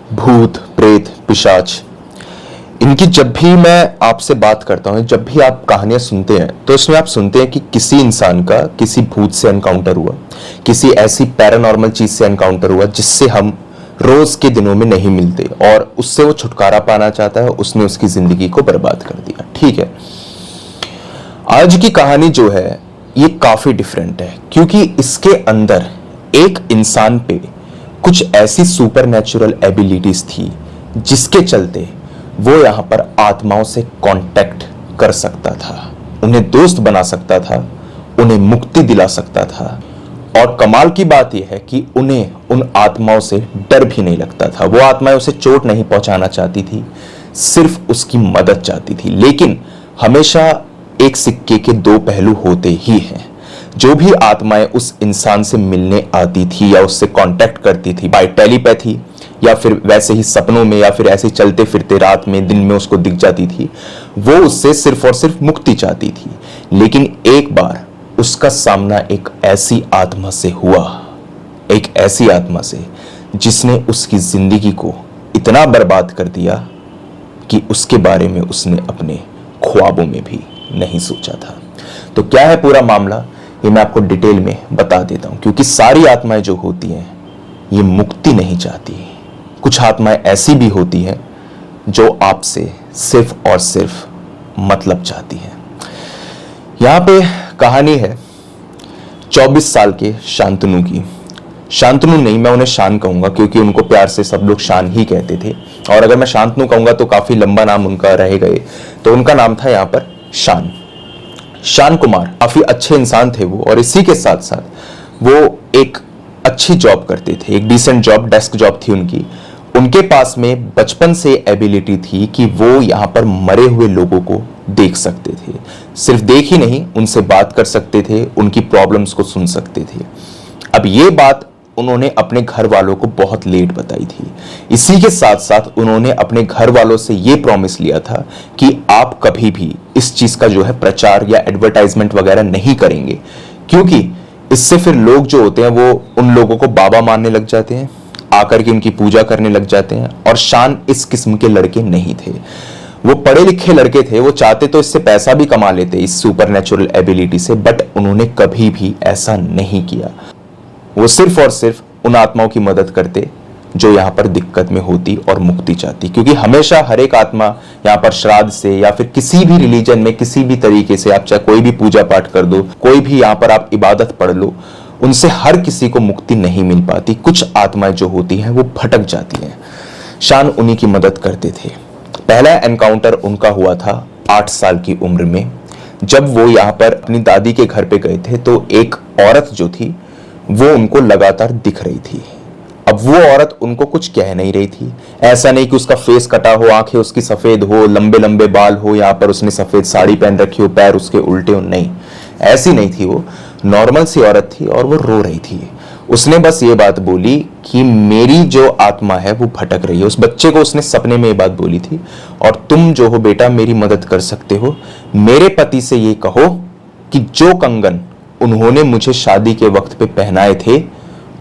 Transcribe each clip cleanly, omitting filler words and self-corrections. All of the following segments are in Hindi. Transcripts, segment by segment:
भूत, प्रेत, पिशाच, इनकी जब भी मैं आपसे बात करता हूं, जब भी आप कहानियां सुनते हैं, तो इसमें आप सुनते हैं कि किसी इंसान का किसी भूत से एनकाउंटर हुआ, किसी ऐसी पैरानॉर्मल चीज से एनकाउंटर हुआ जिससे हम रोज के दिनों में नहीं मिलते और उससे वो छुटकारा पाना चाहता है, उसने उसकी जिंदगी को बर्बाद कर दिया। ठीक है, आज की कहानी जो है ये काफी डिफरेंट है, क्योंकि इसके अंदर एक इंसान पे कुछ ऐसी सुपरनैचुरल एबिलिटीज थी जिसके चलते वो यहां पर आत्माओं से कांटेक्ट कर सकता था, उन्हें दोस्त बना सकता था, उन्हें मुक्ति दिला सकता था। और कमाल की बात यह है कि उन्हें उन आत्माओं से डर भी नहीं लगता था। वो आत्माएं उसे चोट नहीं पहुंचाना चाहती थी, सिर्फ उसकी मदद चाहती थी। लेकिन हमेशा एक सिक्के के दो पहलू होते ही हैं। जो भी आत्माएं उस इंसान से मिलने आती थी या उससे कांटेक्ट करती थी बाय टेलीपैथी या फिर वैसे ही सपनों में या फिर ऐसे चलते फिरते रात में दिन में उसको दिख जाती थी, वो उससे सिर्फ और सिर्फ मुक्ति चाहती थी। लेकिन एक बार उसका सामना एक ऐसी आत्मा से हुआ, एक ऐसी आत्मा से जिसने उसकी जिंदगी को इतना बर्बाद कर दिया कि उसके बारे में उसने अपने ख्वाबों में भी नहीं सोचा था। तो क्या है पूरा मामला, ये मैं आपको डिटेल में बता देता हूं, क्योंकि सारी आत्माएं जो होती हैं ये मुक्ति नहीं चाहती। कुछ आत्माएं ऐसी भी होती हैं जो आपसे सिर्फ और सिर्फ मतलब चाहती हैं। यहां पे कहानी है 24 साल के शांतनु की। शांतनु नहीं, मैं उन्हें शान कहूंगा, क्योंकि उनको प्यार से सब लोग शान ही कहते थे। और अगर मैं शांतनु कहूंगा तो काफी लंबा नाम उनका रहेगा, तो उनका नाम था यहां पर शान, शान कुमार। काफी अच्छे इंसान थे वो, और इसी के साथ साथ वो एक अच्छी जॉब करते थे, एक डिसेंट जॉब, डेस्क जॉब थी उनकी। उनके पास में बचपन से एबिलिटी थी कि वो यहां पर मरे हुए लोगों को देख सकते थे। सिर्फ देख ही नहीं, उनसे बात कर सकते थे, उनकी प्रॉब्लम्स को सुन सकते थे। अब ये बात उन्होंने अपने घर वालों को बहुत लेट बताई थी। इसी के साथ साथ उन्होंने अपने घर वालों से ये प्रॉमिस लिया था कि आप कभी भी इस चीज का जो है प्रचार या एडवर्टाइजमेंट वगैरह नहीं करेंगे, क्योंकि इससे फिर लोग जो होते हैं वो उन लोगों को बाबा मानने लग जाते हैं, आकर के उनकी पूजा करने लग जाते हैं। और शान इस किस्म के लड़के नहीं थे, वो पढ़े लिखे लड़के थे। वो चाहते तो इससे पैसा भी कमा लेते इस सुपरनैचुरल एबिलिटी से, बट उन्होंने कभी भी ऐसा नहीं किया। वो सिर्फ और सिर्फ उन आत्माओं की मदद करते जो यहां पर दिक्कत में होती और मुक्ति चाहती, क्योंकि हमेशा हर एक आत्मा यहां पर श्राद्ध से या फिर किसी भी रिलीजन में किसी भी तरीके से, आप चाहे कोई भी पूजा पाठ कर दो, कोई भी यहां पर आप इबादत पढ़ लो, उनसे हर किसी को मुक्ति नहीं मिल पाती। कुछ आत्माएं जो होती हैं वो भटक जाती हैं। शान उन्हीं की मदद करते थे। पहला एनकाउंटर उनका हुआ था 8 साल की उम्र में, जब वो यहां पर अपनी दादी के घर पे गए थे। तो एक औरत जो थी वो उनको लगातार दिख रही थी। अब वो औरत उनको कुछ कह नहीं रही थी। ऐसा नहीं कि उसका फेस कटा हो, आंखें उसकी सफेद हो, लंबे लंबे बाल हो, यहां पर उसने सफेद साड़ी पहन रखी हो, पैर उसके उल्टे हो, नहीं, ऐसी नहीं थी। वो नॉर्मल सी औरत थी और वो रो रही थी। उसने बस ये बात बोली कि मेरी जो आत्मा है वो भटक रही है। उस बच्चे को उसने सपने में ये बात बोली थी, और तुम जो हो बेटा मेरी मदद कर सकते हो, मेरे पति से ये कहो कि जो कंगन उन्होंने मुझे शादी के वक्त पे पहनाए थे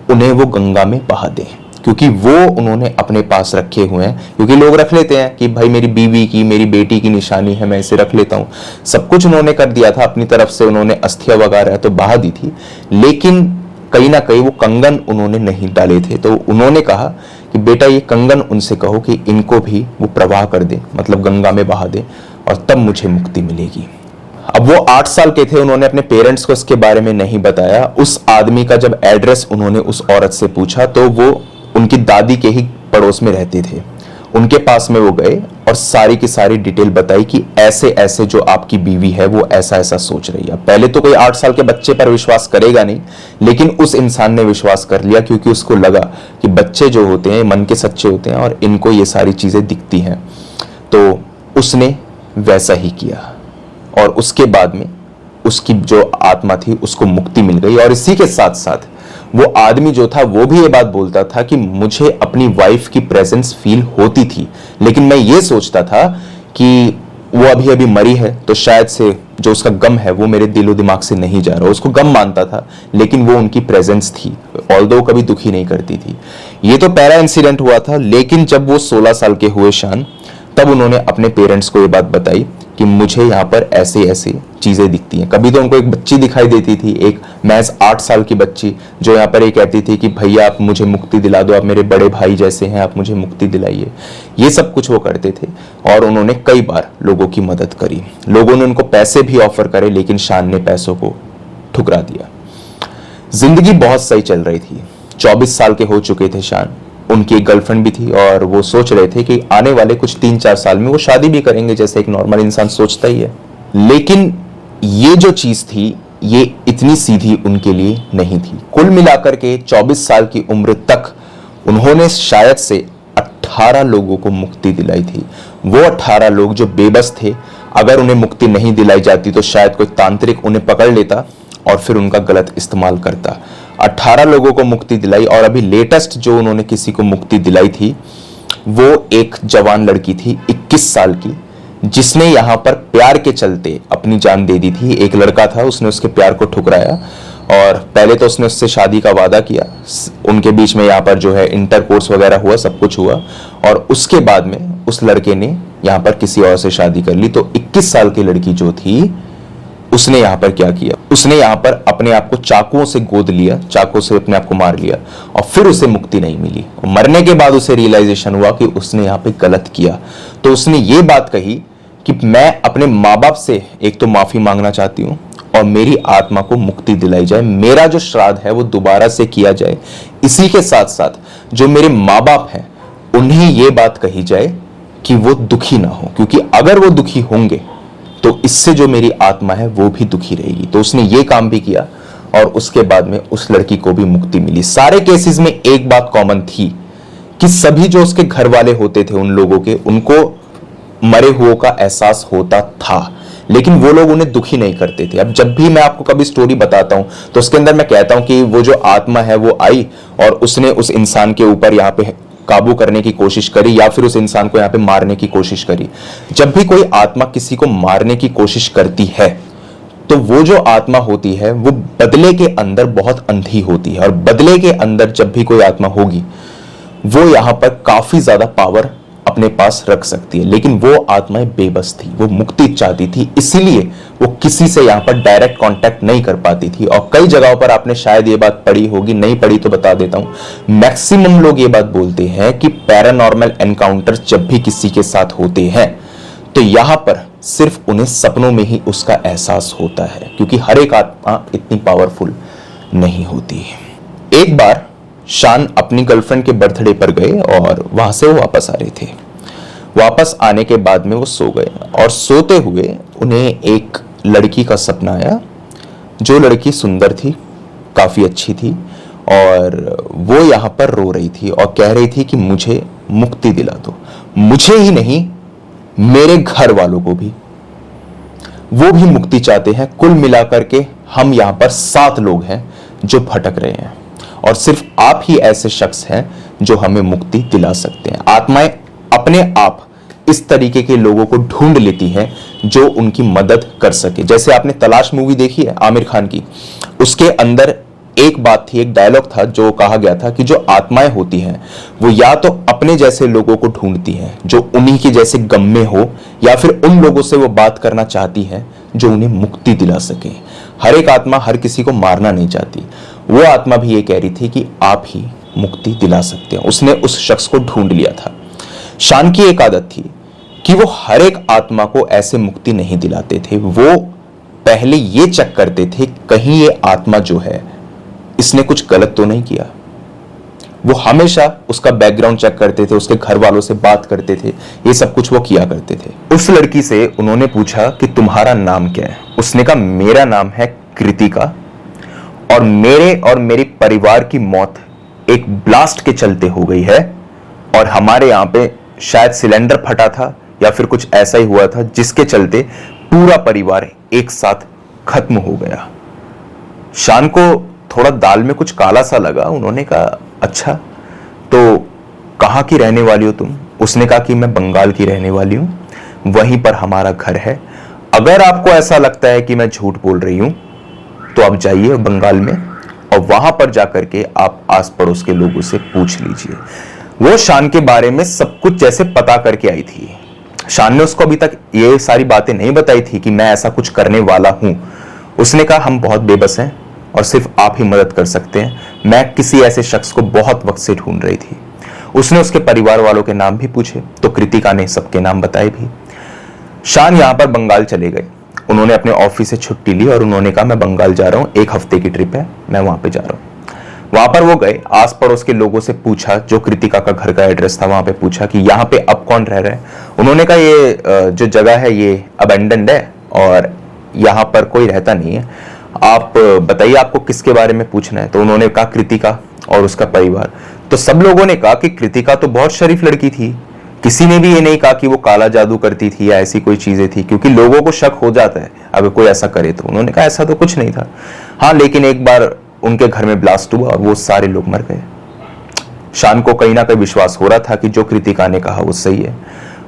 उन्हें वो गंगा में बहा दे, क्योंकि वो उन्होंने अपने पास रखे हुए हैं। क्योंकि लोग रख लेते हैं कि भाई मेरी बीवी की, मेरी बेटी की निशानी है, मैं इसे रख लेता हूं। सब कुछ उन्होंने कर दिया था अपनी तरफ से, उन्होंने अस्थियां वगैरह तो बहा दी थी, लेकिन कहीं ना कहीं वो कंगन उन्होंने नहीं डाले थे। तो उन्होंने कहा कि बेटा ये कंगन उनसे कहो कि इनको भी वो प्रवाह कर दे, मतलब गंगा में बहा दे, और तब मुझे मुक्ति मिलेगी। अब वो 8 साल के थे, उन्होंने अपने पेरेंट्स को इसके बारे में नहीं बताया। उस आदमी का जब एड्रेस उन्होंने उस औरत से पूछा तो वो उनकी दादी के ही पड़ोस में रहते थे। उनके पास में वो गए और सारी की सारी डिटेल बताई कि ऐसे ऐसे जो आपकी बीवी है वो ऐसा ऐसा सोच रही है। पहले तो कोई 8 साल के बच्चे पर विश्वास करेगा नहीं, लेकिन उस इंसान ने विश्वास कर लिया, क्योंकि उसको लगा कि बच्चे जो होते हैं मन के सच्चे होते हैं और इनको ये सारी चीजें दिखती हैं। तो उसने वैसा ही किया, और उसके बाद में उसकी जो आत्मा थी उसको मुक्ति मिल गई। और इसी के साथ साथ वो आदमी जो था वो भी ये बात बोलता था कि मुझे अपनी वाइफ की प्रेजेंस फील होती थी, लेकिन मैं ये सोचता था कि वो अभी अभी मरी है, तो शायद से जो उसका गम है वो मेरे दिलो दिमाग से नहीं जा रहा। उसको गम मानता था, लेकिन वो उनकी प्रेजेंस थी, ऑल्दो कभी दुखी नहीं करती थी। ये तो पहला इंसिडेंट हुआ था। लेकिन जब वो 16 साल के हुए शान, तब उन्होंने अपने पेरेंट्स को ये बात बताई कि मुझे यहाँ पर ऐसे ऐसे चीजें दिखती हैं। कभी तो उनको एक बच्ची दिखाई देती थी, एक महज 8 साल की बच्ची, जो यहाँ पर ये कहती थी कि भैया आप मुझे मुक्ति दिला दो, आप मेरे बड़े भाई जैसे हैं, आप मुझे मुक्ति दिलाइए। ये सब कुछ वो करते थे और उन्होंने कई बार लोगों की मदद करी। लोगों ने उनको पैसे भी ऑफर करे, लेकिन शान ने पैसों को ठुकरा दिया। जिंदगी बहुत सही चल रही थी। 24 साल के हो चुके थे शान, उनकी एक गर्लफ्रेंड भी थी और वो सोच रहे थे कि आने वाले कुछ 3-4 साल में वो शादी भी करेंगे, जैसे एक नॉर्मल इंसान सोचता ही है। लेकिन ये जो चीज थी, ये इतनी सीधी उनके लिए नहीं थी। कुल मिलाकर के 24 साल की उम्र तक उन्होंने शायद से 18 लोगों को मुक्ति दिलाई थी। वो 18 लोग जो बेबस थे, अगर उन्हें मुक्ति नहीं दिलाई जाती तो शायद कोई तांत्रिक उन्हें पकड़ लेता और फिर उनका गलत इस्तेमाल करता। 18 लोगों को मुक्ति दिलाई। और अभी लेटेस्ट जो उन्होंने किसी को मुक्ति दिलाई थी, वो एक जवान लड़की थी 21 साल की, जिसने यहां पर प्यार के चलते अपनी जान दे दी थी। एक लड़का था, उसने उसके प्यार को ठुकराया और पहले तो उसने उससे शादी का वादा किया। उनके बीच में यहाँ पर जो है इंटरकोर्स वगैरह हुआ, सब कुछ हुआ और उसके बाद में उस लड़के ने यहाँ पर किसी और से शादी कर ली। तो 21 साल की लड़की जो थी, उसने यहां पर क्या किया, उसने यहां पर अपने आप को चाकुओं से गोद लिया, चाकुओं से अपने आप को मार लिया और फिर उसे मुक्ति नहीं मिली। और मरने के बाद उसे रियलाइजेशन हुआ कि उसने यहां पे गलत किया। तो उसने ये बात कही कि मैं अपने माँ बाप से एक तो माफी मांगना चाहती हूँ और मेरी आत्मा को मुक्ति दिलाई जाए, मेरा जो श्राद्ध है वो दोबारा से किया जाए। इसी के साथ साथ जो मेरे माँ बाप हैं, उन्हें ये बात कही जाए कि वो दुखी ना हो, क्योंकि अगर वो दुखी होंगे तो इससे जो मेरी आत्मा है वो भी दुखी रहेगी। तो उसने ये काम भी किया और उसके बाद में उस लड़की को भी मुक्ति मिली। सारे केसेस में एक बात कॉमन थी कि सभी जो उसके घर वाले होते थे, उन लोगों के, उनको मरे हुओं का एहसास होता था, लेकिन वो लोग उन्हें दुखी नहीं करते थे। अब जब भी मैं आपको कभी स्टोरी बताता हूं तो उसके अंदर मैं कहता हूं कि वो जो आत्मा है वो आई और उसने उस इंसान के ऊपर यहाँ पे काबू करने की कोशिश करी या फिर उस इंसान को यहाँ पे मारने की कोशिश करी। जब भी कोई आत्मा किसी को मारने की कोशिश करती है, तो वो जो आत्मा होती है वो बदले के अंदर बहुत अंधी होती है और बदले के अंदर जब भी कोई आत्मा होगी, वो यहां पर काफी ज्यादा पावर अपने पास रख सकती है। लेकिन वो आत्माएं बेबस थी, वो मुक्ति चाहती थी, इसीलिए वो किसी से यहां पर डायरेक्ट कांटेक्ट नहीं कर पाती थी। और कई जगहों पर आपने शायद ये बात पढ़ी होगी, नहीं पढ़ी तो बता देता हूं। मैक्सिमम लोग ये बात बोलते हैं कि पैरानॉर्मल एनकाउंटर जब भी किसी के साथ होते हैं तो यहां पर सिर्फ उन्हें सपनों में ही उसका एहसास होता है, क्योंकि हर एक आत्मा इतनी पावरफुल नहीं होती। एक बार शान अपनी गर्लफ्रेंड के बर्थडे पर गए और वहां से वो वापस आ रहे थे। वापस आने के बाद में वो सो गए और सोते हुए उन्हें एक लड़की का सपना आया। जो लड़की सुंदर थी, काफी अच्छी थी और वो यहाँ पर रो रही थी और कह रही थी कि मुझे मुक्ति दिला दो, मुझे ही नहीं मेरे घर वालों को भी, वो भी मुक्ति चाहते हैं। कुल मिलाकर के हम यहाँ पर 7 लोग हैं जो भटक रहे हैं और सिर्फ आप ही ऐसे शख्स हैं जो हमें मुक्ति दिला सकते हैं। आत्माएं अपने आप इस तरीके के लोगों को ढूंढ लेती हैं जो उनकी मदद कर सके। जैसे आपने तलाश मूवी देखी है आमिर खान की, उसके अंदर एक बात थी, एक डायलॉग था जो कहा गया था कि जो आत्माएं होती हैं वो या तो अपने जैसे लोगों को ढूंढती हैं जो उन्हीं के जैसे गम में हो, या फिर उन लोगों से वो बात करना चाहती हैं जो उन्हें मुक्ति दिला सके। हर एक आत्मा हर किसी को मारना नहीं चाहती। वो आत्मा भी ये कह रही थी कि आप ही मुक्ति दिला सकते हैं। उसने उस शख्स को ढूंढ लिया था। शान की एक आदत थी कि वो हर एक आत्मा को ऐसे मुक्ति नहीं दिलाते थे। वो पहले ये चेक करते थे कहीं ये आत्मा जो है इसने कुछ गलत तो नहीं किया। वो हमेशा उसका बैकग्राउंड चेक करते थे, उसके घर वालों से बात करते थे, ये सब कुछ वो किया करते थे। उस लड़की से उन्होंने पूछा कि तुम्हारा नाम क्या है। उसने कहा मेरा नाम है कृतिका और मेरे और मेरे परिवार की मौत एक ब्लास्ट के चलते हो गई है और हमारे यहाँ पे शायद सिलेंडर फटा था या फिर कुछ ऐसा ही हुआ था जिसके चलते पूरा परिवार एक साथ खत्म हो गया। शान को थोड़ा दाल में कुछ काला सा लगा। उन्होंने कहा अच्छा, तो कहाँ की रहने वाली हो तुम? उसने कहा कि मैं बंगाल की रहने वाली हूँ। वहीं पर हमारा घर है। अगर आपको ऐसा लगता है कि मैं झूठ बोल रही हूं तो आप जाइए बंगाल में और वहां पर जाकर के आप आस पड़ोस के लोगों से पूछ लीजिए। वो शान के बारे में सब कुछ जैसे पता करके आई थी। शान ने उसको अभी तक ये सारी बातें नहीं बताई थी कि मैं ऐसा कुछ करने वाला हूं। उसने कहा हम बहुत बेबस हैं और सिर्फ आप ही मदद कर सकते हैं। मैं किसी ऐसे शख्स को बहुत वक्त से ढूंढ रही थी। उसने उसके परिवार वालों के नाम भी पूछे तो कृतिका ने सबके नाम बताए भी। शान यहां पर बंगाल चले गए। उन्होंने अपने ऑफिस से छुट्टी ली और उन्होंने कहा मैं बंगाल जा रहा हूं, 1 हफ्ते की ट्रिप है, मैं वहां पे जा रहा हूं। वहां पर वो गए, आस पड़ोस के लोगों से पूछा, जो कृतिका का घर का एड्रेस था वहां पे पूछा कि यहाँ पे अब कौन रह रहा है। उन्होंने कहा ये जो जगह है ये अबेंडेंड है और यहाँ पर कोई रहता नहीं है, आप बताइए आपको किसके बारे में पूछना है। तो उन्होंने कहा कृतिका और उसका परिवार। तो सब लोगों ने कहा कि कृतिका तो बहुत शरीफ लड़की थी। किसी ने भी ये नहीं कहा कि वो काला जादू करती थी या ऐसी कोई चीजें थी, क्योंकि लोगों को शक हो जाता है अगर कोई ऐसा करे तो। उन्होंने कहा ऐसा तो कुछ नहीं था। हाँ, लेकिन एक बार उनके घर में ब्लास्ट हुआ और वो सारे लोग मर गए। शान को कहीं ना कहीं विश्वास हो रहा था कि जो कृतिका ने कहा वो सही है।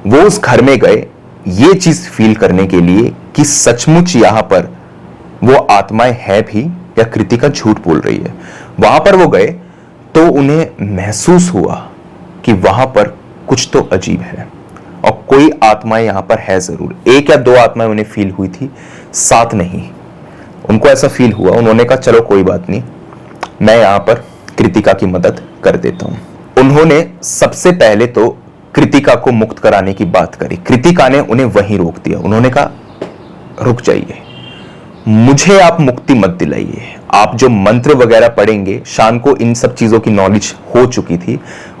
वो उस घर में गए ये चीज फील करने के लिए कि सचमुच यहां पर वो आत्माएं है भी या कृतिका झूठ बोल रही है। वहां पर वो गए तो उन्हें महसूस हुआ कि वहां पर कुछ तो अजीब है और कोई आत्माएं यहां पर है जरूर। 1 या 2 आत्माएं उन्हें फील हुई थी, 7 नहीं। उनको ऐसा फील हुआ। उन्होंने कहा चलो कोई बात नहीं, मैं यहां पर कृतिका की मदद कर देता हूं। उन्होंने सबसे पहले तो कृतिका को मुक्त कराने की बात करी। कृतिका ने उन्हें वहीं रोक दिया। उन्होंने कहा रुक जाइए, मुझे आप मुक्ति मत दिलाइए। आप जो मंत्र वगैरह पढ़ेंगे, शान को इन सब चीजों की नॉलेज हो चुकी थी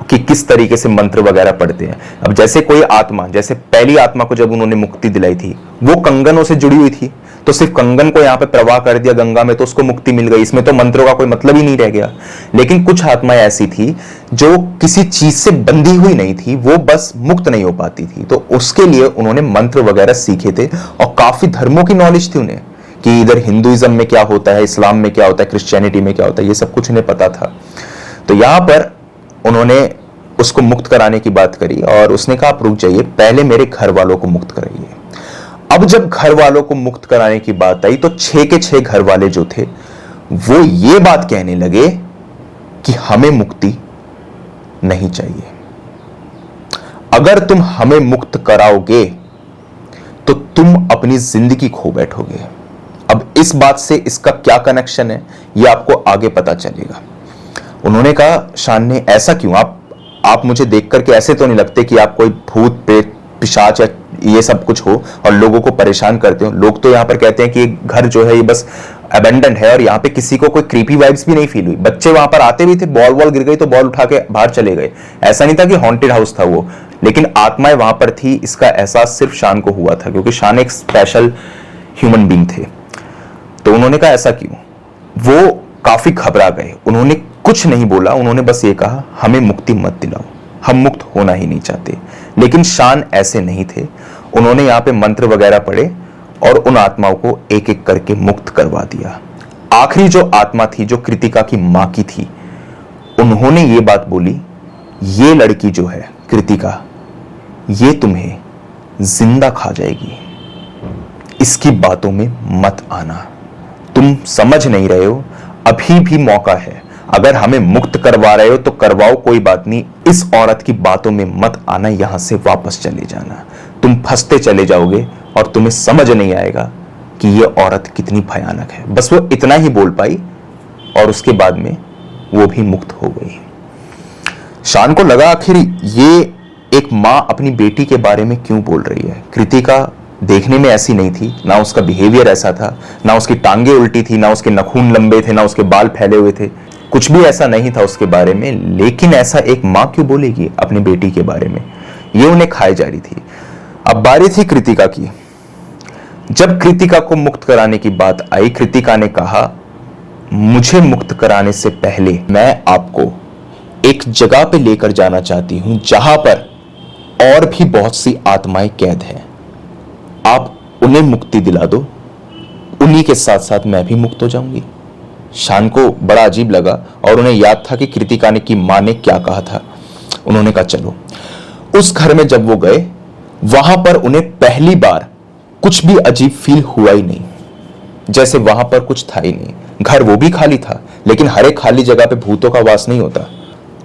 कि किस तरीके से मंत्र वगैरह पढ़ते हैं। अब जैसे कोई आत्मा, जैसे पहली आत्मा को जब उन्होंने मुक्ति दिलाई थी वो कंगनों से जुड़ी हुई थी, तो सिर्फ कंगन को यहां पे प्रवाह कर दिया गंगा में तो उसको मुक्ति मिल गई। इसमें तो मंत्रों का कोई मतलब ही नहीं रह गया। लेकिन कुछ आत्माएं ऐसी थी जो किसी चीज से बंधी हुई नहीं थी, वो बस मुक्त नहीं हो पाती थी। तो उसके लिए उन्होंने मंत्र वगैरह सीखे थे और काफी धर्मों की नॉलेज थी उन्हें कि इधर हिंदुइज्म में क्या होता है, इस्लाम में क्या होता है, क्रिश्चियनिटी में क्या होता है, ये सब कुछ उन्हें पता था। तो यहां पर उन्होंने उसको मुक्त कराने की बात करी और उसने कहा आप रुक जाइए, पहले मेरे घर वालों को मुक्त कराइए। अब जब घर वालों को मुक्त कराने की बात आई तो 6 के 6 घर वाले जो थे वो ये बात कहने लगे कि हमें मुक्ति नहीं चाहिए। अगर तुम हमें मुक्त कराओगे तो तुम अपनी जिंदगी खो बैठोगे। अब इस बात से इसका क्या कनेक्शन है ये आपको आगे पता चलेगा। उन्होंने कहा शान ने ऐसा क्यों, आप मुझे देख करके ऐसे तो नहीं लगते कि आप कोई भूत प्रेत पिशाच या ये सब कुछ हो और लोगों को परेशान करते हो। लोग तो यहाँ पर कहते हैं कि घर जो है ये बस अबेंडेंट है और यहाँ पे किसी को कोई क्रीपी वाइब्स भी नहीं फील हुई। बच्चे वहां पर आते भी थे, बॉल गिर गई तो बॉल उठा के बाहर चले गए। ऐसा नहीं था कि हॉन्टेड हाउस था वो, लेकिन आत्माएं वहां पर थी, इसका एहसास सिर्फ शान को हुआ था क्योंकि शान एक स्पेशल ह्यूमन बीइंग थे। तो उन्होंने कहा ऐसा क्यों। वो काफी घबरा गए। उन्होंने कुछ नहीं बोला, उन्होंने बस ये कहा हमें मुक्ति मत दिलाओ, हम मुक्त होना ही नहीं चाहते। लेकिन शान ऐसे नहीं थे। उन्होंने यहां पे मंत्र वगैरह पढ़े और उन आत्माओं को एक एक करके मुक्त करवा दिया। आखिरी जो आत्मा थी जो कृतिका की मां की थी, उन्होंने ये बात बोली, ये लड़की जो है कृतिका, ये तुम्हें जिंदा खा जाएगी, इसकी बातों में मत आना। तुम समझ नहीं रहे हो, अभी भी मौका है। अगर हमें मुक्त करवा रहे हो तो करवाओ, कोई बात नहीं। इस औरत की बातों में मत आना, यहां से वापस चले जाना। तुम फंसते चले जाओगे और तुम्हें समझ नहीं आएगा कि यह औरत कितनी भयानक है। बस वो इतना ही बोल पाई और उसके बाद में वो भी मुक्त हो गई। शान को लगा आखिर ये एक मां अपनी बेटी के बारे में क्यों बोल रही है। कृतिका देखने में ऐसी नहीं थी, ना उसका बिहेवियर ऐसा था, ना उसकी टांगे उल्टी थी, ना उसके नखून लंबे थे, ना उसके बाल फैले हुए थे, कुछ भी ऐसा नहीं था उसके बारे में। लेकिन ऐसा एक मां क्यों बोलेगी अपनी बेटी के बारे में, ये उन्हें खाए जा रही थी। अब बारी थी कृतिका की। जब कृतिका को मुक्त कराने की बात आई, कृतिका ने कहा मुझे मुक्त कराने से पहले मैं आपको एक जगह पे लेकर जाना चाहती हूं जहां पर और भी बहुत सी आत्माएं कैद हैं। आप उन्हें मुक्ति दिला दो, उन्हीं के साथ साथ मैं भी मुक्त हो जाऊंगी। शान को बड़ा अजीब लगा और उन्हें याद था कि कृतिका ने की मां ने क्या कहा था। उन्होंने कहा चलो। उस घर में जब वो गए वहां पर उन्हें पहली बार कुछ भी अजीब फील हुआ ही नहीं, जैसे वहां पर कुछ था ही नहीं। घर वो भी खाली था, लेकिन हर एक खाली जगह पे भूतों का वास नहीं होता।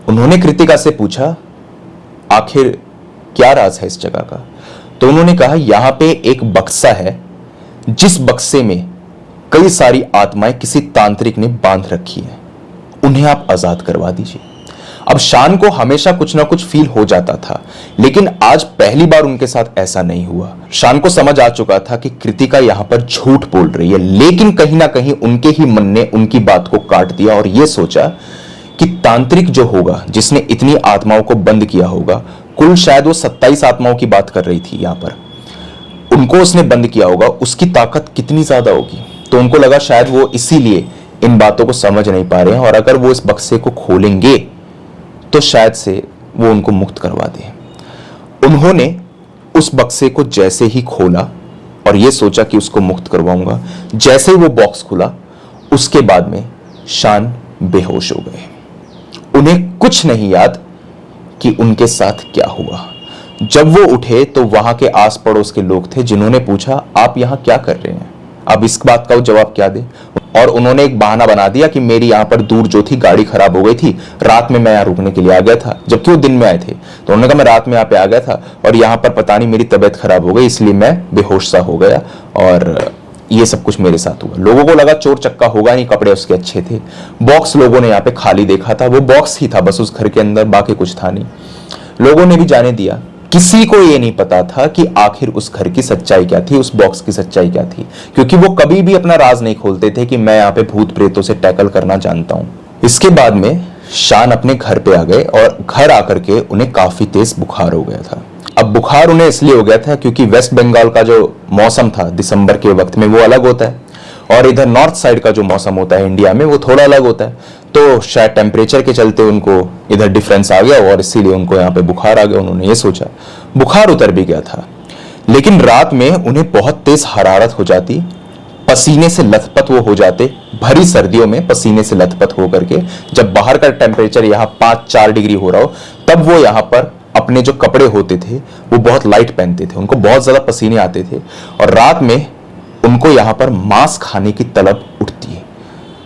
उन्होंने कृतिका से पूछा, आखिर क्या राज है इस जगह का? तो उन्होंने कहा, यहां पे एक बक्सा है, जिस बक्से में कई सारी आत्माएं किसी तांत्रिक ने बांध रखी है, उन्हें आप आजाद करवा दीजिए। अब शान को हमेशा कुछ ना कुछ फील हो जाता था, लेकिन आज पहली बार उनके साथ ऐसा नहीं हुआ। शान को समझ आ चुका था कि कृतिका यहां पर झूठ बोल रही है, लेकिन कहीं ना कहीं उनके ही मन ने उनकी बात को काट दिया और यह सोचा कि तांत्रिक जो होगा, जिसने इतनी आत्माओं को बंद किया होगा, कुल शायद वो 27 आत्माओं की बात कर रही थी यहां पर, उनको उसने बंद किया होगा, उसकी ताकत कितनी ज्यादा होगी। तो उनको लगा शायद वो इसीलिए इन बातों को समझ नहीं पा रहे हैं, और अगर वो इस बक्से को खोलेंगे तो शायद से वो उनको मुक्त करवा दे। उन्होंने उस बक्से को जैसे ही खोला और ये सोचा कि उसको मुक्त करवाऊंगा, जैसे ही वो बॉक्स खुला, उसके बाद में शान बेहोश हो गए। उन्हें कुछ नहीं याद कि उनके साथ क्या हुआ। जब वो उठे तो वहां के आस पड़ोस के लोग थे, जिन्होंने पूछा, आप यहां क्या कर रहे हैं? अब इस बात का जवाब क्या दे? और उन्होंने एक बहाना बना दिया कि मेरी यहां पर दूर जो थी गाड़ी खराब हो गई थी, रात में मैं यहां रुकने के लिए आ गया था, जबकि वो दिन में आए थे। तो उन्होंने कहा मैं रात में यहां पे आ गया था और यहां पर पता नहीं मेरी तबीयत खराब हो गई, इसलिए मैं बेहोश सा हो गया और ये सब कुछ मेरे साथ हुआ। लोगों को लगा चोर चक्का होगा नहीं, कपड़े उसके अच्छे थे। बॉक्स लोगों ने यहाँ पे खाली देखा था, वो बॉक्स ही था बस उस घर के अंदर, बाकी कुछ था नहीं। लोगों ने भी जाने दिया, किसी को ये नहीं पता था कि आखिर उस घर की सच्चाई क्या थी, उस बॉक्स की सच्चाई क्या थी, क्योंकि वो कभी भी अपना राज नहीं खोलते थे कि मैं यहाँ पे भूत प्रेतों से टैकल करना जानता हूं। इसके बाद में शान अपने घर पे आ गए और घर आकर के उन्हें काफी तेज बुखार हो गया था। अब बुखार उन्हें इसलिए हो गया था क्योंकि वेस्ट बंगाल का जो मौसम था दिसंबर के वक्त में वो अलग होता है, और इधर नॉर्थ साइड का जो मौसम होता है इंडिया में वो थोड़ा अलग होता है। तो शायद टेम्परेचर के चलते उनको इधर डिफरेंस आ गया और इसीलिए उनको यहाँ पे बुखार आ गया। उन्होंने ये सोचा, बुखार उतर भी गया था, लेकिन रात में उन्हें बहुत तेज हरारत हो जाती, पसीने से लथपथ वो हो जाते, भरी सर्दियों में पसीने से लथपथ होकर के, जब बाहर का टेम्परेचर यहाँ 5-4 डिग्री हो रहा हो, तब वो यहाँ पर अपने जो कपड़े होते थे वो बहुत लाइट पहनते थे, उनको बहुत ज्यादा पसीने आते थे, और रात में उनको यहाँ पर मांस खाने की तलब उठती है।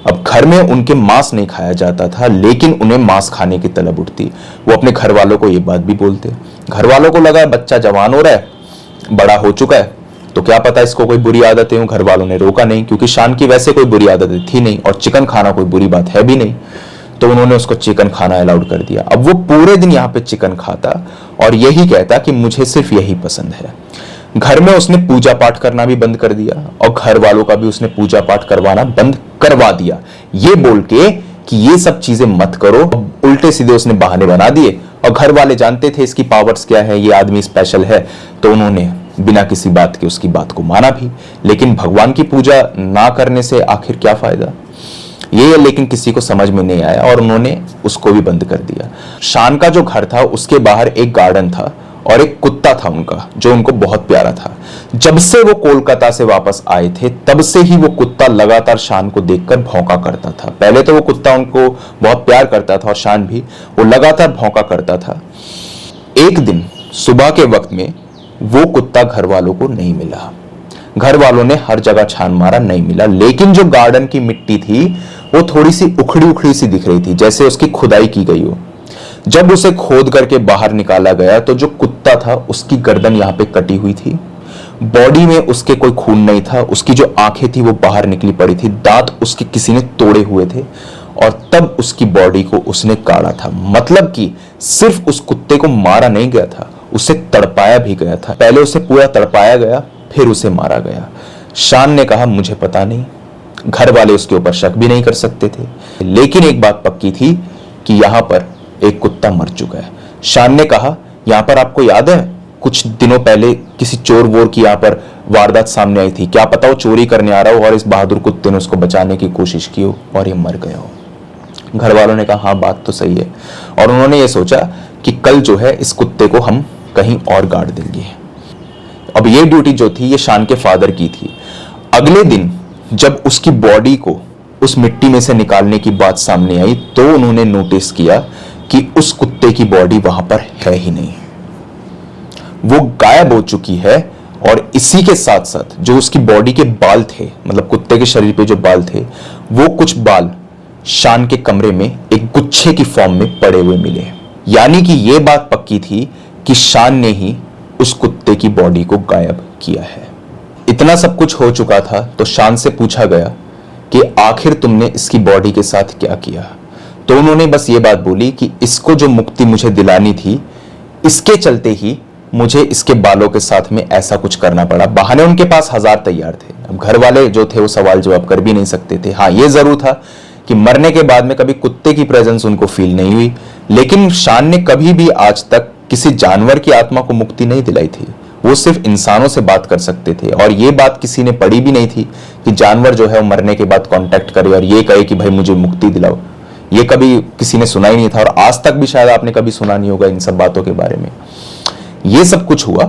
अब घर में उनके मांस नहीं खाया जाता था, लेकिन उन्हें मांस खाने की तलब उठती। वो अपने घर वालों को ये बात भी बोलते। घर वालों को लगा बच्चा जवान हो रहा है, बड़ा हो चुका है, तो क्या पता इसको कोई बुरी आदतें हो। घर वालों ने रोका नहीं, क्योंकि शान की वैसे कोई बुरी आदतें थी नहीं, और चिकन खाना कोई बुरी बात है भी नहीं, तो उन्होंने उसको चिकन खाना अलाउड कर दिया। अब वो पूरे दिन यहाँ पे चिकन खाता और यही कहता कि मुझे सिर्फ यही पसंद है। घर में उसने पूजा पाठ करना भी बंद कर दिया, और घर वालों का भी उसने पूजा पाठ करवाना बंद करवा दिया, ये बोल के कि ये सब चीजें मत करो। उल्टे सीधे उसने बहाने बना दिए, और घर वाले जानते थे इसकी पावर्स क्या है, ये आदमी स्पेशल है, तो उन्होंने बिना किसी बात के उसकी बात को माना भी। लेकिन भगवान की पूजा ना करने से आखिर क्या फायदा, ये लेकिन किसी को समझ में नहीं आया, और उन्होंने उसको भी बंद कर दिया। शान का जो घर था उसके बाहर एक गार्डन था और एक कुत्ता था उनका, जो उनको बहुत प्यारा था। जब से वो कोलकाता से वापस आए थे तब से ही वो कुत्ता लगातार शान को देखकर भौंका करता था। पहले तो वो कुत्ता उनको बहुत प्यार करता था और शान भी, वो लगातार भौंका करता था। एक दिन सुबह के वक्त में वो कुत्ता घर वालों को नहीं मिला। घर वालों ने हर जगह छान मारा, नहीं मिला। लेकिन जो गार्डन की मिट्टी थी वो थोड़ी सी उखड़ी उखड़ी सी दिख रही थी, जैसे उसकी खुदाई की गई हो। जब उसे खोद करके बाहर निकाला गया तो जो कुत्ता था उसकी गर्दन यहाँ पे कटी हुई थी, बॉडी में उसके कोई खून नहीं था, उसकी जो आंखें थी वो बाहर निकली पड़ी थी, दांत उसके किसी ने तोड़े हुए थे, और तब उसकी बॉडी को उसने काटा था। मतलब कि सिर्फ उस कुत्ते को मारा नहीं गया था, उसे तड़पाया भी गया था। पहले उसे पूरा तड़पाया गया, फिर उसे मारा गया। शान ने कहा मुझे पता नहीं, घर वाले उसके ऊपर शक भी नहीं कर सकते थे, लेकिन एक बात पक्की थी कि यहां पर एक कुत्ता मर चुका है। शान ने कहा यहां पर आपको याद है कुछ दिनों पहले किसी चोर वोर की यहां पर वारदात सामने आई थी, क्या पता वो चोरी करने आ रहा हो और इस बहादुर कुत्ते ने उसको बचाने की कोशिश की हो और ये मर गया हो। घर वालों ने कहा हाँ बात तो सही है, और उन्होंने ये सोचा कि कल जो है इस कुत्ते को हम कहीं और गाड़ देंगे। अब ये ड्यूटी जो थी ये शान के फादर की थी। अगले दिन जब उसकी बॉडी को उस मिट्टी में से निकालने की बात सामने आई तो उन्होंने नोटिस किया कि उस कुत्ते की बॉडी वहां पर है ही नहीं। वो गायब हो चुकी है। और इसी के साथ साथ जो उसकी बॉडी के बाल थे, मतलब कुत्ते के शरीर पे जो बाल थे, वो कुछ बाल शान के कमरे में एक गुच्छे की फॉर्म में पड़े हुए मिले। यानी कि यह बात पक्की थी कि शान ने ही उस कुत्ते की बॉडी को गायब किया है। इतना सब कुछ हो चुका था तो शान से पूछा गया कि आखिर तुमने इसकी बॉडी के साथ क्या किया। तो उन्होंने बस ये बात बोली कि इसको जो मुक्ति मुझे दिलानी थी, इसके चलते ही मुझे इसके बालों के साथ में ऐसा कुछ करना पड़ा। बहाने उनके पास हजार तैयार थे। अब घर वाले जो थे वो सवाल जवाब कर भी नहीं सकते थे। हाँ, ये जरूर था कि मरने के बाद में कभी कुत्ते की प्रेजेंस उनको फील नहीं हुई, लेकिन शान ने कभी भी आज तक किसी जानवर की आत्मा को मुक्ति नहीं दिलाई थी। वो सिर्फ इंसानों से बात कर सकते थे। और ये बात किसी ने पढ़ी भी नहीं थी कि जानवर जो है वो मरने के बाद कांटेक्ट करे और ये कहे कि भाई मुझे मुक्ति दिलाओ। ये कभी किसी ने सुना ही नहीं था और आज तक भी शायद आपने कभी सुना नहीं होगा इन सब बातों के बारे में। ये सब कुछ हुआ।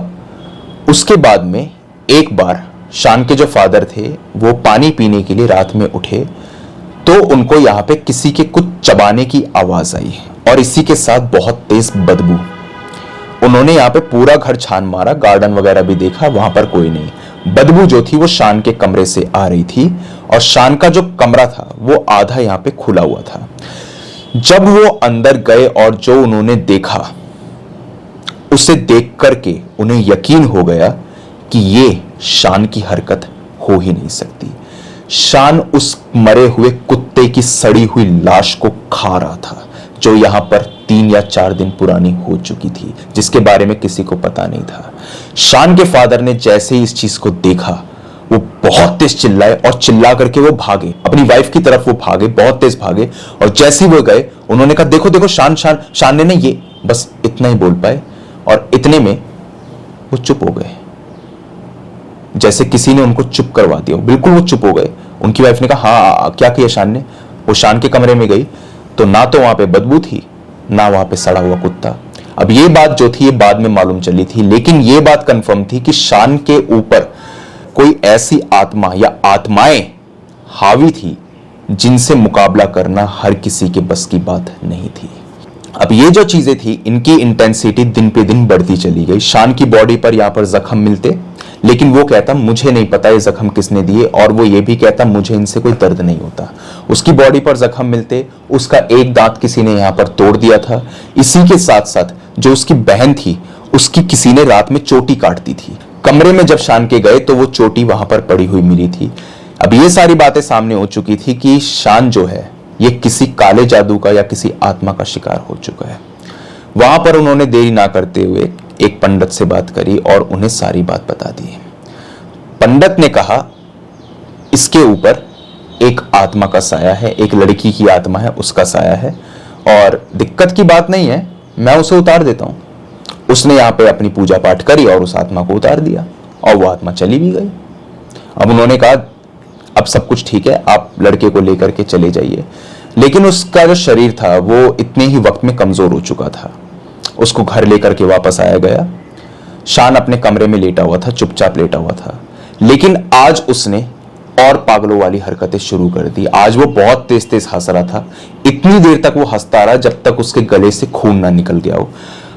उसके बाद में एक बार शान के जो फादर थे वो पानी पीने के लिए रात में उठे तो उनको यहां पे किसी के कुछ चबाने की आवाज आई और इसी के साथ बहुत तेज बदबू। उन्होंने यहां पे पूरा घर छान मारा, गार्डन वगैरह भी देखा, वहां पर कोई नहीं। बदबू जो थी वो शान के कमरे से आ रही थी और शान का जो कमरा था वो आधा यहां पे खुला हुआ था। जब वो अंदर गए और जो उन्होंने देखा, उसे देख करके उन्हें यकीन हो गया कि ये शान की हरकत हो ही नहीं सकती। शान उस मरे हुए कुत्ते की सड़ी हुई लाश को खा रहा था जो यहां पर 3 या 4 दिन पुरानी हो चुकी थी, जिसके बारे में किसी को पता नहीं था। शान के फादर ने जैसे ही इस चीज को देखा वो बहुत तेज चिल्लाए और चिल्ला करके वो भागे, अपनी वाइफ की तरफ वो भागे, बहुत तेज भागे। और जैसे ही वो गए उन्होंने कहा देखो देखो शान शान। शान ने ये बस इतना ही बोल पाए और इतने में वो चुप हो गए, जैसे किसी ने उनको चुप करवा दिया। बिल्कुल वो चुप हो गए। उनकी वाइफ ने कहा हाँ क्या किया शान ने। वो शान के कमरे में गई तो ना तो वहां पे बदबू थी ना वहां पे सड़ा हुआ कुत्ता। अब ये बात जो थी ये बाद में मालूम चली थी, लेकिन ये बात कंफर्म थी कि शान के ऊपर कोई ऐसी आत्मा या आत्माएं हावी थी जिनसे मुकाबला करना हर किसी के बस की बात नहीं थी। अब ये जो चीजें थी इनकी इंटेंसिटी दिन पे दिन बढ़ती चली गई। शान की बॉडी पर यहां पर जख्म मिलते, लेकिन वो कहता मुझे नहीं पता ये जख्म किसने दिए, और वो ये भी कहता मुझे इनसे कोई दर्द नहीं होता। उसकी बॉडी पर जख्म मिलते, उसका एक दांत किसी ने यहां पर तोड़ दिया था। इसी के साथ साथ जो उसकी बहन थी उसकी किसी ने रात में चोटी काट दी थी। कमरे में जब शान के गए तो वो चोटी वहां पर पड़ी हुई मिली थी। अब ये सारी बातें सामने हो चुकी थी कि शान जो है ये किसी काले जादू का या किसी आत्मा का शिकार हो चुका है। वहां पर उन्होंने देरी ना करते हुए एक पंडित से बात करी और उन्हें सारी बात बता दी। पंडित ने कहा इसके ऊपर एक आत्मा का साया है, एक लड़की की आत्मा है, उसका साया है और दिक्कत की बात नहीं है, मैं उसे उतार देता हूं। उसने यहां पे अपनी पूजा पाठ करी और उस आत्मा को उतार दिया और वो आत्मा चली भी गई। अब उन्होंने कहा अब सब कुछ ठीक है, आप लड़के को लेकर के चले जाइए। लेकिन उसका जो शरीर था वो इतने ही वक्त में कमजोर हो चुका था। उसको घर लेकर के वापस आया गया। शान अपने कमरे में लेटा हुआ था, चुपचाप लेटा हुआ था, लेकिन आज उसने और पागलों वाली हरकतें शुरू कर दी। आज वो बहुत तेज तेज हंस रहा था। इतनी देर तक वो हंसता रहा जब तक उसके गले से खून ना निकल गया हो।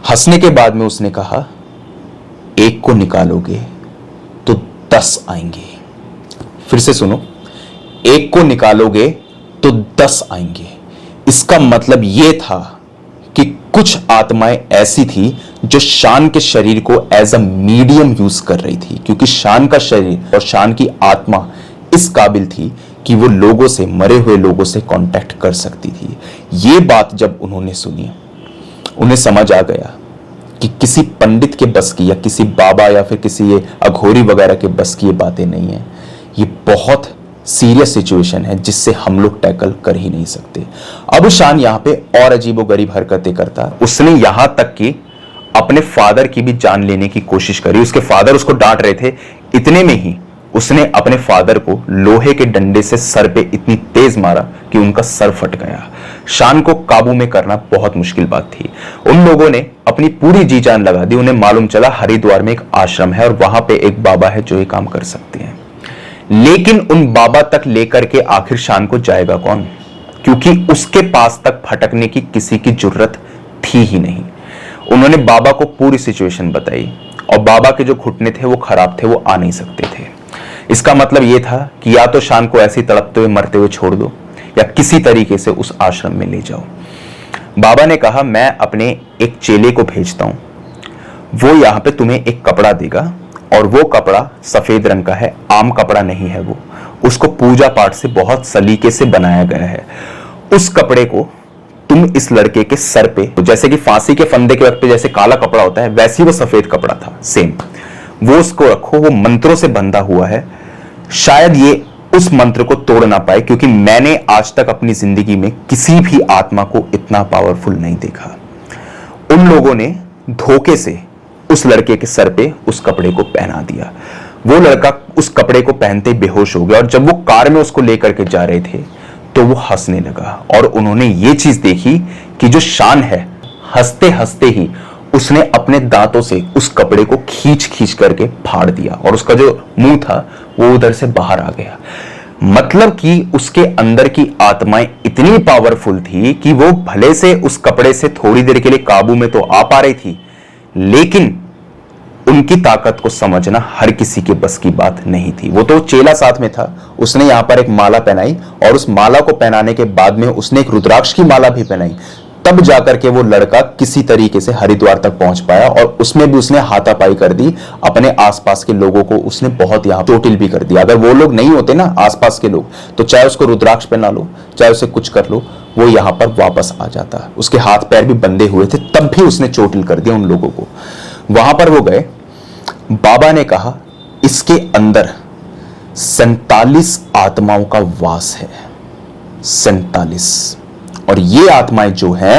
हंसने के बाद में उसने कहा एक को निकालोगे तो 10 आएंगे। फिर से सुनो, एक को निकालोगे तो 10 आएंगे। इसका मतलब यह था कि कुछ आत्माएं ऐसी थी जो शान के शरीर को एज अ मीडियम यूज कर रही थी, क्योंकि शान का शरीर और शान की आत्मा इस काबिल थी कि वो लोगों से, मरे हुए लोगों से कांटेक्ट कर सकती थी। ये बात जब उन्होंने सुनी उन्हें समझ आ गया कि किसी पंडित के बस की या किसी बाबा या फिर किसी ये अघोरी वगैरह के बस की ये बातें नहीं है। ये बहुत सीरियस सिचुएशन है जिससे हम लोग टैकल कर ही नहीं सकते। अब शान यहां पे और अजीबोगरीब हरकतें करता। उसने यहां तक कि अपने फादर की भी जान लेने की कोशिश करी। उसके फादर उसको डांट रहे थे, इतने में ही उसने अपने फादर को लोहे के डंडे से सर पे इतनी तेज मारा कि उनका सर फट गया। शान को काबू में करना बहुत मुश्किल बात थी। उन लोगों ने अपनी पूरी जी जान लगा दी। उन्हें मालूम चला हरिद्वार में एक आश्रम है और वहां पे एक बाबा है जो ये काम कर सकते हैं। लेकिन उन बाबा तक लेकर के आखिर शान को जाएगा कौन, क्योंकि उसके पास तक फटकने की किसी की जरूरत थी ही नहीं। उन्होंने बाबा को पूरी सिचुएशन बताई और बाबा के जो घुटने थे वो खराब थे, वो आ नहीं सकते थे। इसका मतलब ये था कि या तो शान को ऐसे ही तड़पते हुए मरते हुए छोड़ दो या किसी तरीके से उस आश्रम में ले जाओ। बाबा ने कहा मैं अपने एक चेले को भेजता हूं, वो यहां पे तुम्हें एक कपड़ा देगा और वो कपड़ा सफेद रंग का है, आम कपड़ा नहीं है, वो उसको पूजा पाठ से बहुत सलीके से बनाया गया है। उस कपड़े को तुम इस लड़के के सर पे, जैसे कि फांसी के फंदे के वक्त पे जैसे काला कपड़ा होता है वैसे ही वो सफेद कपड़ा था सेम, वो उसको रखो, वो मंत्रों से बंधा हुआ है। शायद ये उस मंत्र को तोड़ ना पाए, क्योंकि मैंने आज तक अपनी जिंदगी में किसी भी आत्मा को इतना पावरफुल नहीं देखा। उन लोगों ने धोखे से उस लड़के के सर पे उस कपड़े को पहना दिया। वो लड़का उस कपड़े को पहनते ही बेहोश हो गया और जब वो कार में उसको लेकर के जा रहे थे तो वो हंसने लगा और उन्होंने ये चीज देखी कि जो शान है, हंसते हंसते ही उसने अपने दांतों से उस कपड़े को खींच खींच करके फाड़ दिया और उसका जो मुंह था वो उधर से बाहर आ गया। मतलब कि उसके अंदर की आत्माएं इतनी पावरफुल थी कि वो भले से उस कपड़े से थोड़ी देर के लिए काबू में तो आ पा रही थी, लेकिन उनकी ताकत को समझना हर किसी के बस की बात नहीं थी। वो तो चेला साथ में था, उसने यहां पर एक माला पहनाई और उस माला को पहनाने के बाद में उसने एक रुद्राक्ष की माला भी पहनाई, तब जाकर के वो लड़का किसी तरीके से हरिद्वार तक पहुंच पाया और उसमें भी उसने हाथापाई कर दी। अपने आसपास के लोगों को उसने बहुत यहां चोटिल भी कर दिया। अगर वो लोग नहीं होते ना आसपास के लोग, तो चाहे उसको रुद्राक्ष पहना लो, चाहे उसे कुछ कर लो, वो यहां पर वापस आ जाता। उसके हाथ पैर भी बंधे हुए थे, तब भी उसने चोटिल कर दिया उन लोगों को। वहां पर वो गए, बाबा ने कहा इसके अंदर 47 आत्माओं का वास है, 47। और ये आत्माएं जो हैं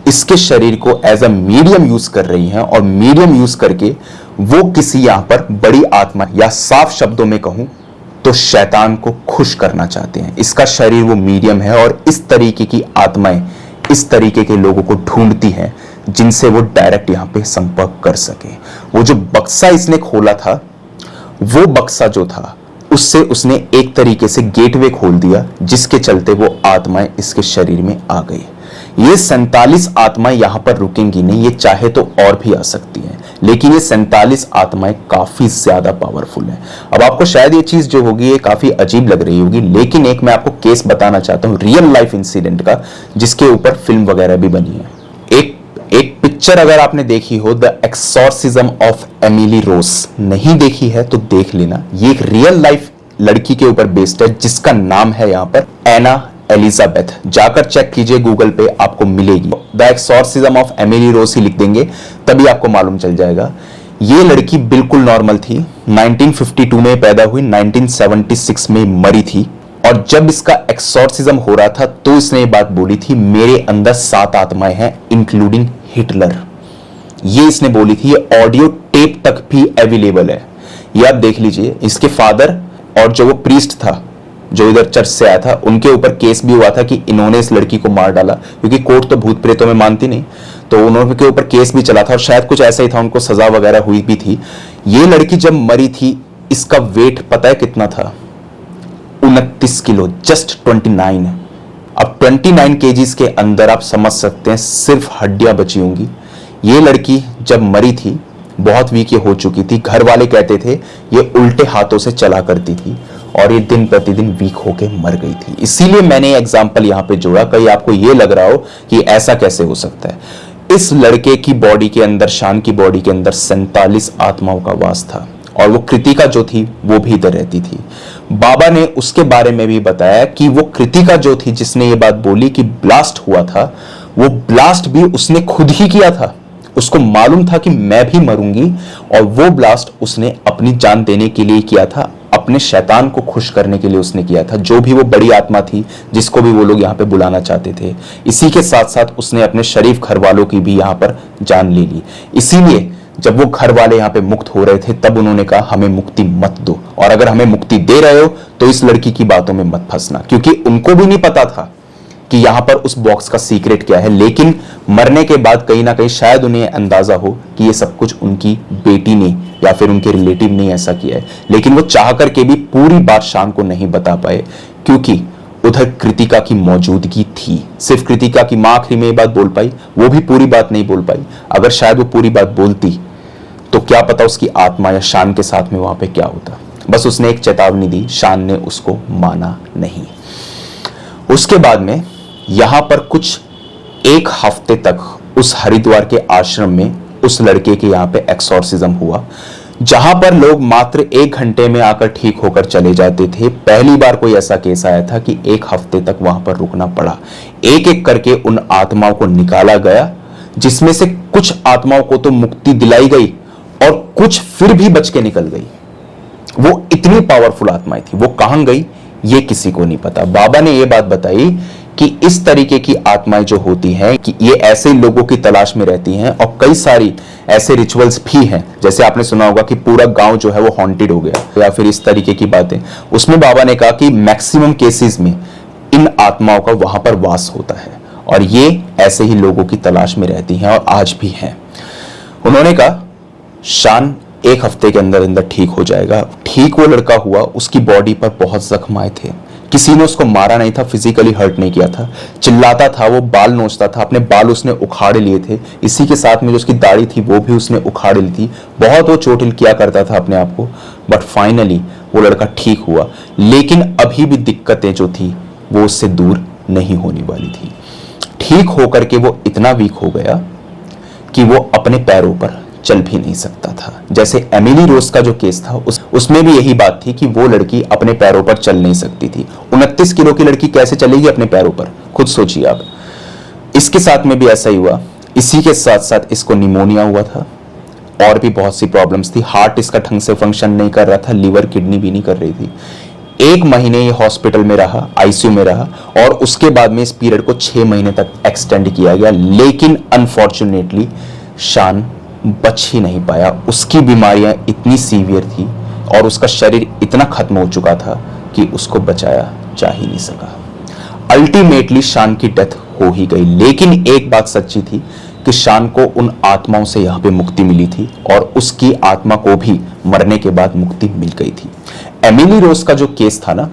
इसके शरीर को एज अ मीडियम यूज कर रही हैं और मीडियम यूज करके वो किसी यहां पर बड़ी आत्मा, या साफ शब्दों में कहूं तो शैतान को खुश करना चाहते हैं। इसका शरीर वो मीडियम है और इस तरीके की आत्माएं इस तरीके के लोगों को ढूंढती हैं जिनसे वो डायरेक्ट यहां पे संपर्क कर सके। वो जो बक्सा इसने खोला था, वो बक्सा जो था उससे उसने एक तरीके से गेटवे खोल दिया, जिसके चलते वो आत्माएं इसके शरीर में आ गई। ये 47 आत्माएं यहां पर रुकेंगी नहीं, ये चाहे तो और भी आ सकती हैं, लेकिन ये 47 आत्माएं काफी ज्यादा पावरफुल हैं। अब आपको शायद ये चीज जो होगी ये काफी अजीब लग रही होगी, लेकिन एक मैं आपको केस बताना चाहता हूं रियल लाइफ इंसिडेंट का, जिसके ऊपर फिल्म वगैरह भी बनी है। एक पिक्चर अगर आपने देखी हो, द एक्सॉर्सिज्म ऑफ एमिली रोज, नहीं देखी है तो देख लेना। ये एक रियल लाइफ लड़की के ऊपर बेस्ड है जिसका नाम है यहां पर एना एलिजाबेथ। जाकर चेक कीजिए गूगल पे, आपको मिलेगी। द एक्सॉर्सिज्म ऑफ एमिली रोज ही लिख देंगे तभी आपको मालूम चल जाएगा। ये लड़की बिल्कुल नॉर्मल थी, 1952 में पैदा हुई, 1976 में मरी थी। और जब इसका एक्सॉर्सिज्म हो रहा था तो इसने ये बात बोली थी, मेरे अंदर 7 आत्माएं हैं इंक्लूडिंग हिटलर। ये इसने बोली थी, ये ऑडियो टेप तक भी अवेलेबल है, ये आप देख लीजिए। इसके फादर और जो वो प्रीस्ट था जो इधर चर्च से आया था, उनके ऊपर केस भी हुआ था कि इन्होंने इस लड़की को मार डाला, क्योंकि कोर्ट तो भूत प्रेतों में मानती नहीं, तो उन्होंने के ऊपर केस भी चला था और शायद कुछ ऐसा ही था, उनको सजा वगैरह हुई भी थी। ये लड़की जब मरी थी, इसका वेट पता है कितना था? 29 किलो, जस्ट 29। अब 29 केजीज के अंदर आप समझ सकते हैं सिर्फ हड्डियां बची होंगी। ये लड़की जब मरी थी बहुत वीक हो चुकी थी, घर वाले कहते थे ये उल्टे हाथों से चला करती थी और ये दिन प्रतिदिन वीक होके मर गई थी। इसीलिए मैंने एग्जाम्पल यहां पे जोड़ा, कहीं आपको ये लग रहा हो कि ऐसा कैसे हो सकता है। इस लड़के की बॉडी के अंदर, शान की बॉडी के अंदर 47 आत्माओं का वास था और वो कृतिका जो थी वो भी इधर रहती थी। बाबा ने उसके बारे में भी बताया कि वो कृतिका जो थी जिसने ये बात बोली कि ब्लास्ट हुआ था, वो ब्लास्ट भी उसने खुद ही किया था। उसको मालूम था कि मैं भी मरूंगी और वो ब्लास्ट उसने अपनी जान देने के लिए किया था, अपने शैतान को खुश करने के लिए उसने किया था, जो भी वो बड़ी आत्मा थी जिसको भी वो लोग यहाँ पे बुलाना चाहते थे। इसी के साथ साथ उसने अपने शरीफ घर वालों की भी यहाँ पर जान ले ली। इसीलिए जब वो घर वाले यहाँ पे मुक्त हो रहे थे तब उन्होंने कहा हमें मुक्ति मत दो, और अगर हमें मुक्ति दे रहे हो तो इस लड़की की बातों में मत फंसना, क्योंकि उनको भी नहीं पता था कि यहां पर उस बॉक्स का सीक्रेट क्या है। लेकिन मरने के बाद कहीं ना कहीं शायद उन्हें अंदाजा हो कि ये सब कुछ उनकी बेटी ने या फिर उनके रिलेटिव ने ऐसा किया है, लेकिन वो चाह करके भी पूरी बात शान को नहीं बता पाए, क्योंकि उधर कृतिका की मौजूदगी थी। सिर्फ कृतिका की मां आखिरी में ये बात बोल पाई, वो भी पूरी बात नहीं बोल पाई। अगर शायद वो पूरी बात बोलती तो क्या पता उसकी आत्मा या शान के साथ में वहां पे क्या होता। बस उसने एक चेतावनी दी, शान ने उसको माना नहीं। उसके बाद में यहां पर कुछ एक हफ्ते तक उस हरिद्वार के आश्रम में उस लड़के के यहां पे एक्सोर्सिज्म हुआ, जहां पर लोग मात्र 1 घंटे में आकर ठीक होकर चले जाते थे। पहली बार कोई ऐसा केस आया था कि 1 हफ्ते तक वहां पर रुकना पड़ा। एक एक करके उन आत्माओं को निकाला गया, जिसमें से कुछ आत्माओं को तो मुक्ति दिलाई गई और कुछ फिर भी बच के निकल गई। वो इतनी पावरफुल आत्माएं थी, वो कहां गई ये किसी को नहीं पता। बाबा ने ये बात बताई कि इस तरीके की आत्माएं जो होती हैं कि ये ऐसे लोगों की तलाश में रहती हैं, और कई सारी ऐसे रिचुअल्स भी हैं। जैसे आपने सुना होगा कि पूरा गांव जो है वो हॉन्टेड हो गया, या फिर इस तरीके की बातें। उसमें बाबा ने कहा कि मैक्सिमम केसेस में इन आत्माओं का वहां पर वास होता है, और ये ऐसे ही लोगों की तलाश में रहती हैं और आज भी हैं। उन्होंने कहा शान 1 हफ्ते के अंदर अंदर ठीक हो जाएगा। ठीक वो लड़का हुआ, उसकी बॉडी पर बहुत जख्म आए थे। किसी ने उसको मारा नहीं था, फिजिकली हर्ट नहीं किया था। चिल्लाता था, वो बाल नोचता था, अपने बाल उसने उखाड़ लिए थे। इसी के साथ में जो उसकी दाढ़ी थी वो भी उसने उखाड़ ली थी। बहुत वो चोटिल किया करता था अपने आप को, बट फाइनली वो लड़का ठीक हुआ। लेकिन अभी भी दिक्कतें जो थी वो उससे दूर नहीं होने वाली थी। ठीक होकर के वो इतना वीक हो गया कि वो अपने पैरों पर चल भी नहीं सकता था। जैसे एमिली रोज का जो केस था उसमें भी यही बात थी कि वो लड़की अपने पैरों पर चल नहीं सकती थी। 29 किलो की लड़की कैसे चलेगी अपने पैरों पर, खुद सोचिए आप। इसके साथ में भी ऐसा ही हुआ। इसी के साथ साथ इसको निमोनिया हुआ था, और भी बहुत सी प्रॉब्लम्स थी। हार्ट इसका ढंग से फंक्शन नहीं कर रहा था, लीवर किडनी भी नहीं कर रही थी। 1 महीने ये हॉस्पिटल में रहा, आईसीयू में रहा, और उसके बाद में इस पीरियड को 6 महीने तक एक्सटेंड किया गया। लेकिन अनफॉर्चुनेटली शान बच ही नहीं पाया। उसकी बीमारियां इतनी सीवियर थी और उसका शरीर इतना खत्म हो चुका था कि उसको बचाया जा ही नहीं सका। अल्टीमेटली शान की डेथ हो ही गई। लेकिन एक बात सच्ची थी कि शान को उन आत्माओं से यहां पे मुक्ति मिली थी, और उसकी आत्मा को भी मरने के बाद मुक्ति मिल गई थी। एमिली रोज का जो केस था ना,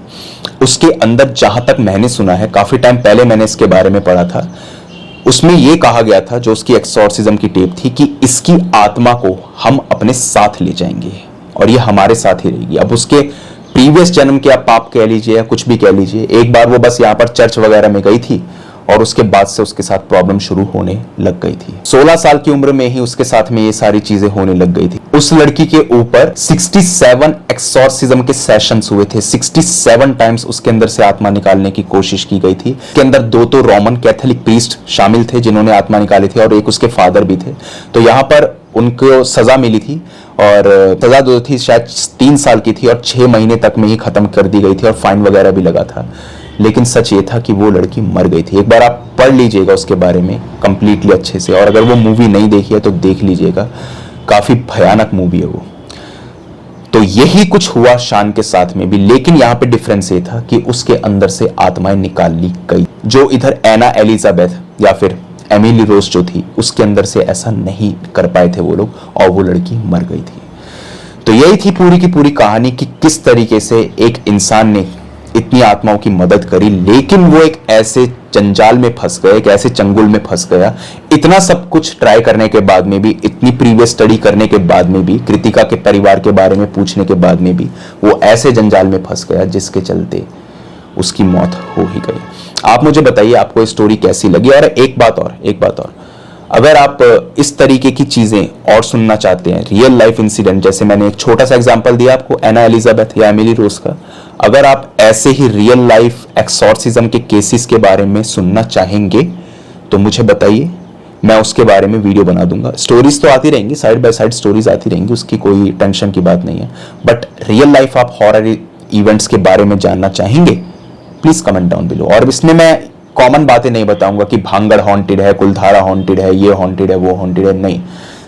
उसके अंदर जहां तक मैंने सुना है, काफी टाइम पहले मैंने इसके बारे में पढ़ा था, उसमें यह कहा गया था, जो उसकी एक्सोर्सिज्म की टेप थी, कि इसकी आत्मा को हम अपने साथ ले जाएंगे और ये हमारे साथ ही रहेगी। अब उसके प्रीवियस जन्म के आप पाप कह लीजिए या कुछ भी कह लीजिए, एक बार वो बस यहाँ पर चर्च वगैरह में गई थी और उसके बाद से उसके साथ प्रॉब्लम शुरू होने लग गई थी। 16 साल की उम्र में ही उसके साथ में ये सारी चीजें होने लग गई थी। उस लड़की के ऊपर 67 एक्सोर्सिज्म के सेशंस हुए थे। 67 टाइम्स उसके अंदर से आत्मा निकालने की कोशिश की गई थी। इसके अंदर 2 तो रोमन कैथोलिक प्रीस्ट शामिल थे जिन्होंने आत्मा निकाली थी, और एक उसके फादर भी थे। तो यहाँ पर उनको सजा मिली थी, और सजा जो थी शायद 3 साल की थी, और 6 महीने तक में ही खत्म कर दी गई थी, और फाइन वगैरह भी लगा था। लेकिन सच ये था कि वो लड़की मर गई थी। एक बार आप पढ़ लीजिएगा उसके बारे में कंप्लीटली अच्छे से, और अगर वो मूवी नहीं देखी है तो देख लीजिएगा, काफी भयानक मूवी है वो। तो यही कुछ हुआ शान के साथ में भी। लेकिन यहां पे डिफरेंस ये था कि उसके अंदर से आत्माएं निकाल ली गई, जो इधर एना एलिजाबेथ या फिर एमिली रोज जो थी, उसके अंदर से ऐसा नहीं कर पाए थे वो लोग, और वो लड़की मर गई थी। तो यही थी पूरी की पूरी कहानी कि किस तरीके से एक इंसान ने इतनी आत्माओं की मदद करी, लेकिन वो एक ऐसे जंजाल में फंस गया, एक ऐसे चंगुल में फंस गया। इतना सब कुछ ट्राई करने के बाद में भी, इतनी प्रीवियस स्टडी करने के बाद में भी, कृतिका के परिवार के बारे में पूछने के बाद में भी, वो ऐसे जंजाल में फंस गया जिसके चलते उसकी मौत हो ही गई। आप मुझे बताइए आपको ये स्टोरी कैसी लगी। और एक बात और, अगर आप इस तरीके की चीजें और सुनना चाहते हैं, रियल लाइफ इंसिडेंट, जैसे मैंने एक छोटा सा एग्जांपल दिया आपको एना एलिजाबेथ या एमिली रोज का, अगर आप ऐसे ही रियल लाइफ एक्सोर्सिज्म के केसेस के बारे में सुनना चाहेंगे तो मुझे बताइए, मैं उसके बारे में वीडियो बना दूंगा। स्टोरीज तो आती रहेंगी, साइड बाय साइड स्टोरीज आती रहेंगी, उसकी कोई टेंशन की बात नहीं है। बट रियल लाइफ आप हॉरर इवेंट्स के बारे में जानना चाहेंगे, प्लीज कमेंट डाउन बिलो। और इसमें मैं कॉमन बातें नहीं बताऊंगा कि भांगड़ हॉन्टेड है, कुलधारा हॉन्टेड है, ये हॉन्टेड है, वो हॉन्टेड है, नहीं।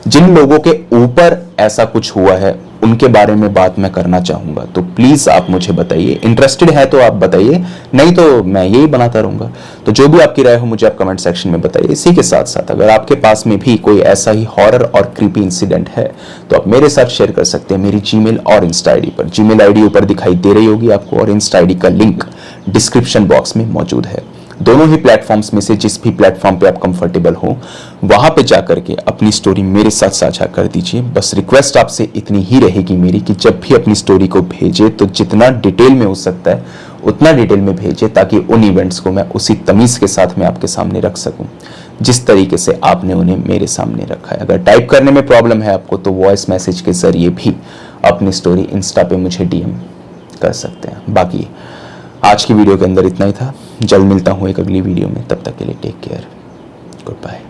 जिन लोगों के ऊपर ऐसा कुछ हुआ है उनके बारे में बात मैं करना चाहूंगा। तो प्लीज आप मुझे बताइए, इंटरेस्टेड है तो आप बताइए, नहीं तो मैं यही बनाता रहूंगा। तो जो भी आपकी राय हो मुझे आप कमेंट सेक्शन में बताइए। इसी के साथ साथ अगर आपके पास में भी कोई ऐसा ही हॉरर और क्रीपी इंसिडेंट है तो आप मेरे साथ शेयर कर सकते हैं मेरी जीमेल और इंस्टा आईडी पर। जीमेल आईडी ऊपर दिखाई दे रही होगी आपको, और इंस्टा आईडी का लिंक डिस्क्रिप्शन बॉक्स में मौजूद है। दोनों ही प्लेटफॉर्म्स में से जिस भी प्लेटफॉर्म पे आप कंफर्टेबल हो वहां पे जाकर के अपनी स्टोरी मेरे साथ साझा कर दीजिए। बस रिक्वेस्ट आपसे इतनी ही रहेगी मेरी कि जब भी अपनी स्टोरी को भेजे तो जितना डिटेल में हो सकता है उतना डिटेल में भेजे, ताकि उन इवेंट्स को मैं उसी तमीज़ के साथ में आपके सामने रख सकूं जिस तरीके से आपने उन्हें मेरे सामने रखा है। अगर टाइप करने में प्रॉब्लम है आपको तो वॉइस मैसेज के जरिए भी अपनी स्टोरी इंस्टा पे मुझे डीएम कर सकते हैं। बाकी आज की वीडियो के अंदर इतना ही था। जल्द मिलता हूँ एक अगली वीडियो में, तब तक के लिए टेक केयर, गुड बाय।